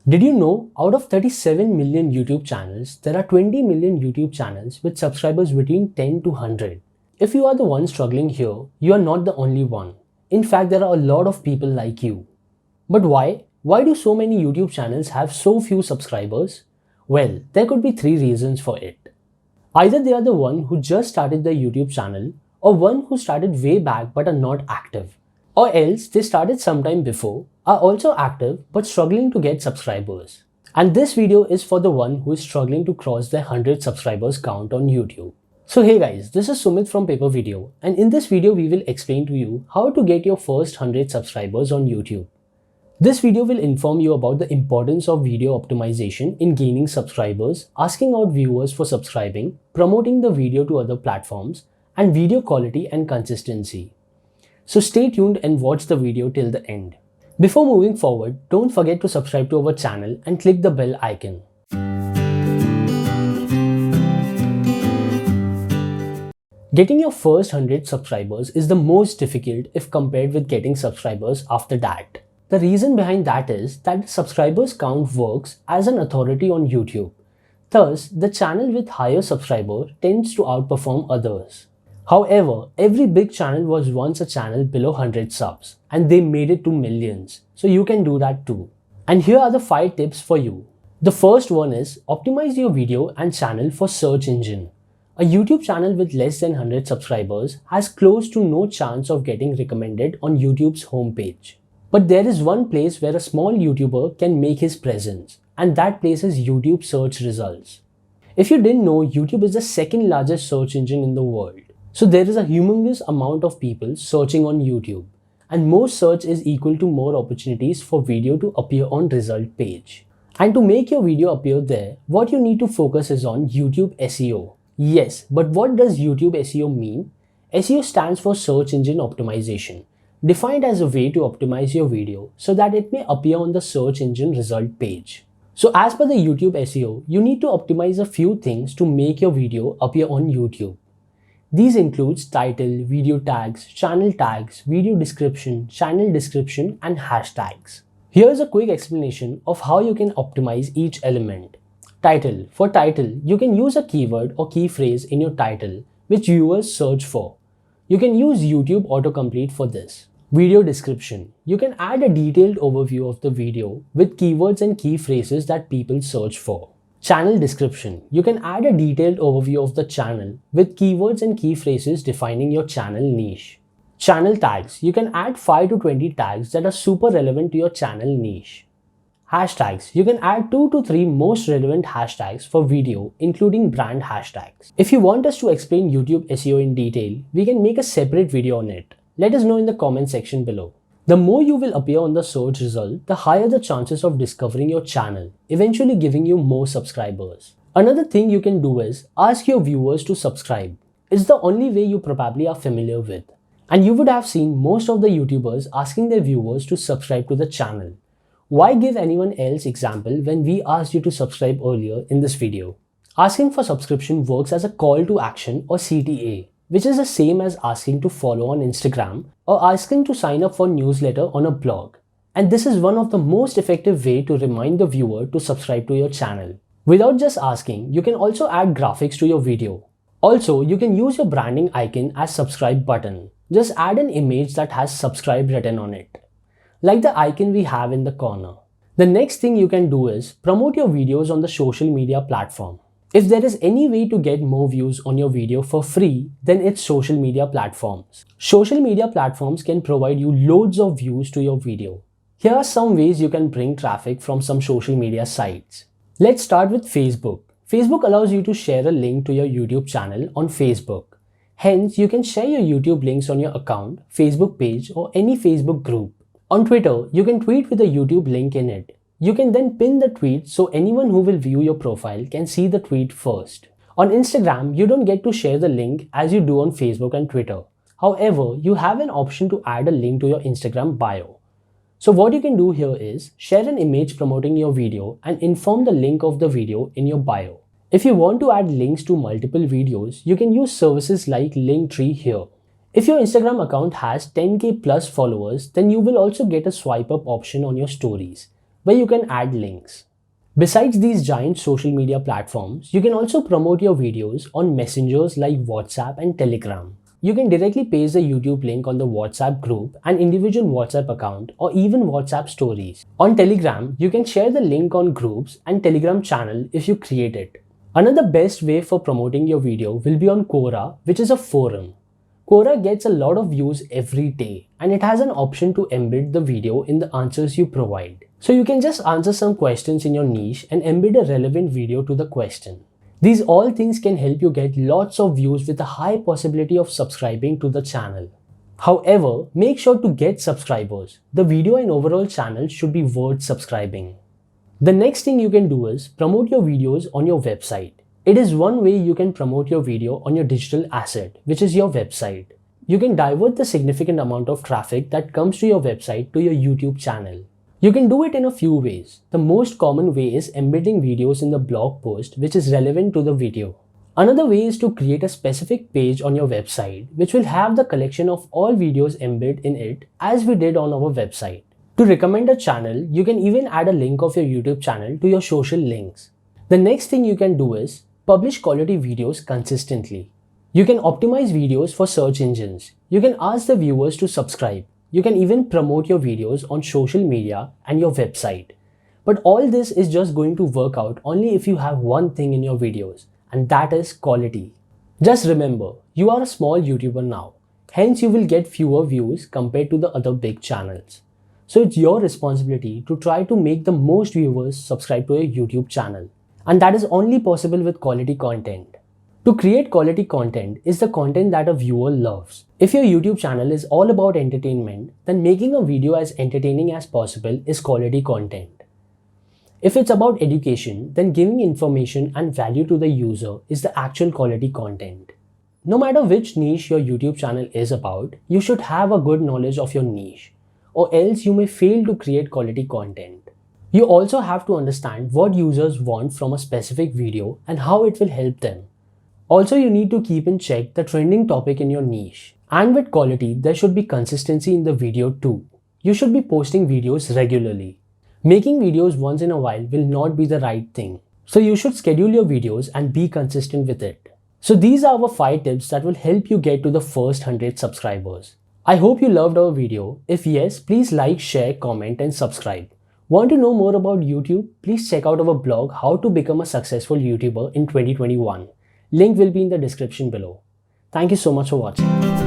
Did you know out of 37 million YouTube channels, there are 20 million YouTube channels with subscribers between 10 to 100? If you are the one struggling here, you are not the only one. In fact, there are a lot of people like you. But why? Why do so many YouTube channels have so few subscribers? Well, there could be three reasons for it. Either they are the one who just started their YouTube channel, or one who started way back but are not active. Or else they started sometime before, are also active but struggling to get subscribers. And this video is for the one who is struggling to cross their 100 subscribers count on YouTube. So hey guys, this is Sumit from Paper Video, and in this video we will explain to you how to get your first 100 subscribers on YouTube. This video will inform you about the importance of video optimization in gaining subscribers, asking out viewers for subscribing, promoting the video to other platforms, and video quality and consistency. So stay tuned and watch the video till the end. Before moving forward, don't forget to subscribe to our channel and click the bell icon. Getting your first 100 subscribers is the most difficult if compared with getting subscribers after that. The reason behind that is that the subscribers count works as an authority on YouTube. Thus, the channel with higher subscriber tends to outperform others. However, every big channel was once a channel below 100 subs and they made it to millions. So you can do that too. And here are the 5 tips for you. The first one is optimize your video and channel for search engine. A YouTube channel with less than 100 subscribers has close to no chance of getting recommended on YouTube's homepage. But there is one place where a small YouTuber can make his presence, and that place is YouTube search results. If you didn't know, YouTube is the second largest search engine in the world. So there is a humongous amount of people searching on YouTube, and more search is equal to more opportunities for video to appear on result page. And to make your video appear there, what you need to focus is on YouTube SEO. Yes, but what does YouTube SEO mean? SEO stands for Search Engine Optimization, defined as a way to optimize your video so that it may appear on the search engine result page. So as per the YouTube SEO, you need to optimize a few things to make your video appear on YouTube. These includes title, video tags, video description, channel description, and hashtags. Here's a quick explanation of how you can optimize each element. Title. For title, you can use a keyword or key phrase in your title which viewers search for. You can use YouTube autocomplete for this. Video description. You can add a detailed overview of the video with keywords and key phrases that people search for. Channel description. You can add a detailed overview of the channel with keywords and key phrases defining your channel niche. Channel tags. You can add 5 to 20 tags that are super relevant to your channel niche. Hashtags. You can add 2 to 3 most relevant hashtags for video, including brand hashtags. If you want us to explain YouTube SEO in detail, we can make a separate video on it. Let us know in the comment section below. The more you will appear on the search result, the higher the chances of discovering your channel, eventually giving you more subscribers. Another thing you can do is ask your viewers to subscribe. It's the only way you probably are familiar with. And you would have seen most of the YouTubers asking their viewers to subscribe to the channel. Why give anyone else example when we asked you to subscribe earlier in this video? Asking for subscription works as a call to action or CTA, which is the same as asking to follow on Instagram or asking to sign up for newsletter on a blog. And this is one of the most effective way to remind the viewer to subscribe to your channel. Without just asking, you can also add graphics to your video. Also, you can use your branding icon as subscribe button. Just add an image that has subscribe written on it, like the icon we have in the corner. The next thing you can do is promote your videos on the social media platform. If there is any way to get more views on your video for free, then it's social media platforms. Social media platforms can provide you loads of views to your video. Here are some ways you can bring traffic from some social media sites. Let's start with Facebook. Facebook allows you to share a link to your YouTube channel on Facebook. Hence, you can share your YouTube links on your account, Facebook page, or any Facebook group. On Twitter, you can tweet with a YouTube link in it. You can then pin the tweet so anyone who will view your profile can see the tweet first. On Instagram, you don't get to share the link as you do on Facebook and Twitter. However, you have an option to add a link to your Instagram bio. So what you can do here is share an image promoting your video and inform the link of the video in your bio. If you want to add links to multiple videos, you can use services like Linktree here. If your Instagram account has 10k plus followers, then you will also get a swipe up option on your stories, where you can add links. Besides these giant social media platforms, you can also promote your videos on messengers like WhatsApp and Telegram. You can directly paste the YouTube link on the WhatsApp group, an individual WhatsApp account, or even WhatsApp stories. On Telegram, you can share the link on groups and Telegram channel if you create it. Another best way for promoting your video will be on Quora, which is a forum. Quora gets a lot of views every day, and it has an option to embed the video in the answers you provide. So you can just answer some questions in your niche and embed a relevant video to the question. These all things can help you get lots of views with a high possibility of subscribing to the channel. However, make sure to get subscribers. The video and overall channel should be worth subscribing. The next thing you can do is promote your videos on your website. It is one way you can promote your video on your digital asset, which is your website. You can divert the significant amount of traffic that comes to your website to your YouTube channel. You can do it in a few ways. The most common way is embedding videos in the blog post which is relevant to the video. Another way is to create a specific page on your website which will have the collection of all videos embedded in it as we did on our website. To recommend a channel, you can even add a link of your YouTube channel to your social links. The next thing you can do is publish quality videos consistently. You can optimize videos for search engines. You can ask the viewers to subscribe. You can even promote your videos on social media and your website. But all this is just going to work out only if you have one thing in your videos, and that is quality. Just remember, you are a small YouTuber now. Hence, you will get fewer views compared to the other big channels. So it's your responsibility to try to make the most viewers subscribe to your YouTube channel. And that is only possible with quality content. To create quality content is the content that a viewer loves. If your YouTube channel is all about entertainment, then making a video as entertaining as possible is quality content. If it's about education, then giving information and value to the user is the actual quality content. No matter which niche your YouTube channel is about, you should have a good knowledge of your niche, or else you may fail to create quality content. You also have to understand what users want from a specific video and how it will help them. Also, you need to keep in check the trending topic in your niche. And with quality, there should be consistency in the video too. You should be posting videos regularly. Making videos once in a while will not be the right thing. So you should schedule your videos and be consistent with it. So these are our 5 tips that will help you get to the first 100 subscribers. I hope you loved our video. If yes, please like, share, comment and subscribe. Want to know more about YouTube? Please check out our blog How to Become a Successful YouTuber in 2021. Link will be in the description below. Thank you so much for watching.